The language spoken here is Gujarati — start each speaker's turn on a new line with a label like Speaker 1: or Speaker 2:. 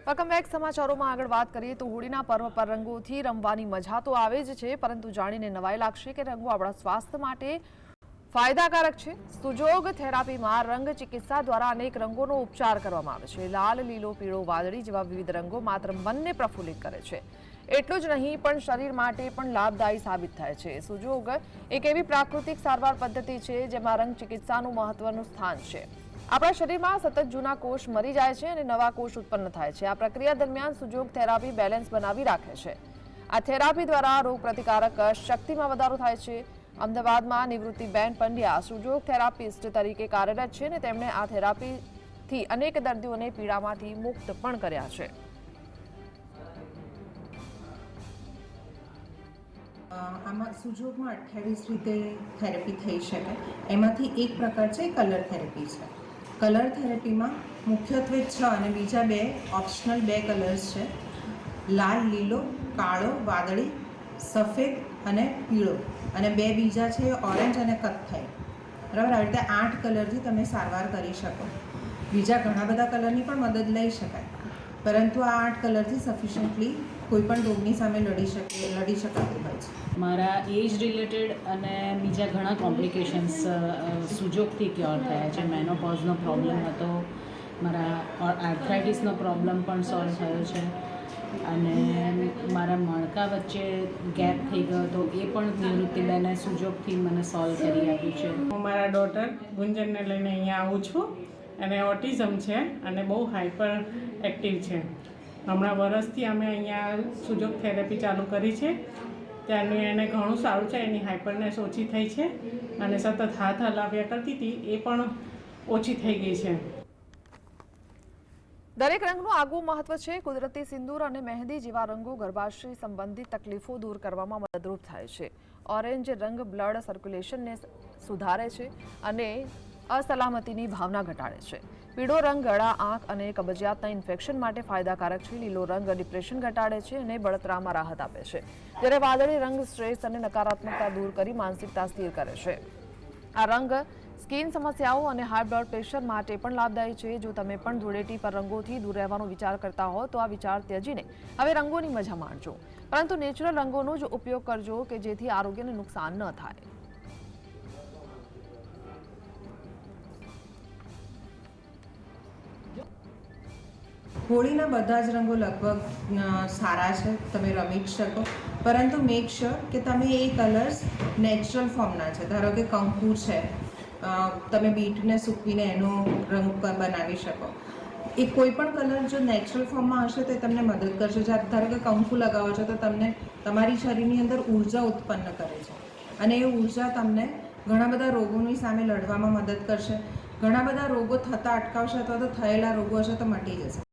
Speaker 1: વેલકમ બેક સમાચારોમાં આગળ વાત કરીએ તો હોળીના પર્વ પર રંગોથી રમવાની મજા તો આવે જ છે, પરંતુ જાણીને નવાઈ લાગશે કે રંગો આપણા સ્વાસ્થ્ય માટે ફાયદાકારક છે। સુજોગ થેરાપીમાં રંગ ચિકિત્સા દ્વારા અનેક રંગોનો ઉપચાર કરવામાં આવે છે। લાલ, લીલો, પીળો, વાદળી જેવા વિવિધ રંગો માત્ર મનને પ્રફુલ્લિત કરે છે, એટલું જ નહીં પણ શરીર માટે પણ લાભદાયી સાબિત થાય છે। સુજોગ એક એવી પ્રાકૃતિક સારવાર પદ્ધતિ છે જેમાં રંગ ચિકિત્સાનું મહત્વનું સ્થાન છે। આપણા શરીરમાં સતત જૂના કોષ મરી જાય છે અને નવા કોષ ઉત્પન્ન થાય છે। આ પ્રક્રિયા દરમિયાન સુજોગ થેરાપી બેલેન્સ બનાવી રાખે છે। આ થેરાપી દ્વારા રોગપ્રતિકારક શક્તિમાં વધારો થાય છે। અમદાવાદમાં નિવૃત્તિબેન પંડ્યા સુજોગ થેરાપિસ્ટ તરીકે કાર્યરત છે અને તેમણે આ થેરાપીથી અનેક દર્દીઓને પીડામાંથી મુક્ત પણ કર્યા છે।
Speaker 2: આમાં સુજોગમાં 28 રીતે થેરેપી થઈ શકે। એમાંથી એક પ્રકાર છે કલર થેરેપી છે। કલર થેરેપીમાં મુખ્યત્વે 6 અને બીજા 2 ઓપ્શનલ 2 કલર્સ છે, લાલ, લીલો, કાળો, વાદળી, સફેદ અને પીળો, અને 2 બીજા છે ઓરેન્જ અને કથ્થઈ। બરાબર, આવી રીતે 8 કલરથી તમે સારવાર કરી શકો। બીજા ઘણા બધા કલરની પણ મદદ લઈ શકાય, પરંતુ આ 8 કલરથી સફિશિયન્ટલી કોઈપણ રોગની સામે લડી શકાતું હોય છે।
Speaker 3: મારા એજ રિલેટેડ અને બીજા ઘણા કોમ્પ્લિકેશન્સ સુજોગથી ક્યોર થયા છે। મેનોપોઝનો પ્રોબ્લેમ હતો, મારા આર્થરાઇટિસનો પ્રોબ્લેમ પણ સોલ્વ થયો છે, અને મારા મણકા વચ્ચે ગેપ થઈ ગયો હતો એ પણ નિવૃત્તિબેને સુજોગથી મને સોલ્વ કરી આપ્યું છે।
Speaker 4: હું મારા ડોટર ગુંજનને લઈને અહીંયા આવું છું, અને ઓટિઝમ છે અને બહુ હાઇપર એક્ટિવ છે। હમણાં વરસથી અમે અહીંયા સુજોગ થેરેપી ચાલુ કરી છે, ત્યારનું એને ઘણું સારું છે। એની હાઇપરનેસ ઓછી થઈ છે અને સતત હાથ હલાવ્યા કરતી હતી એ પણ ઓછી થઈ ગઈ છે।
Speaker 1: દરેક રંગનું આગવું મહત્વ છે। કુદરતી સિંદૂર અને મહેંદી જેવા રંગો ગર્ભાશય સંબંધિત તકલીફો દૂર કરવામાં મદદરૂપ થાય છે। ઓરેન્જ રંગ બ્લડ સર્ક્યુલેશનને સુધારે છે અને અસલામતીની ભાવના ઘટાડે છે। પીળો રંગ ગળા, આંખ અને કબજિયાતના ઇન્ફેક્શન માટે ફાયદાકારક છે। લીલો રંગ ડિપ્રેશન ઘટાડે છે અને બળતરામાં રાહત આપે છે, જ્યારે વાદળી રંગ સ્ટ્રેસ અને નકારાત્મકતા દૂર કરી માનસિકતા સ્થિર કરે છે। આ રંગ સ્કિન સમસ્યાઓ અને હાઈ બ્લડ પ્રેશર માટે પણ લાભદાયી છે। જો તમે પણ ધૂળેટી પર રંગોથી દૂર રહેવાનો વિચાર કરતા હો તો આ વિચાર ત્યજીને હવે રંગોની મજા માણજો, પરંતુ નેચરલ રંગોનો જ ઉપયોગ કરજો કે જેથી આરોગ્યને નુકસાન ન થાય।
Speaker 2: હોળીના બધા જ રંગો લગભગ સારા છે, તમે રમી જ શકો, પરંતુ મેક શ્યોર કે તમે એ કલર્સ નેચરલ ફોર્મના છે। ધારો કે કંકુ છે, તમે બીટને સૂકવીને એનો રંગ બનાવી શકો। એ કોઈ પણ કલર જો નેચરલ ફોર્મમાં હશે તો એ તમને મદદ કરશે। ધારો કે કંકુ લગાવો છો તો તમને તમારી શરીરની અંદર ઉર્જા ઉત્પન્ન કરે છે, અને એ ઉર્જા તમને ઘણા બધા રોગોની સામે લડવામાં મદદ કરશે। ઘણા બધા રોગો થતા અટકાવશે, અથવા તો થયેલા રોગો હશે તો મટી જશે।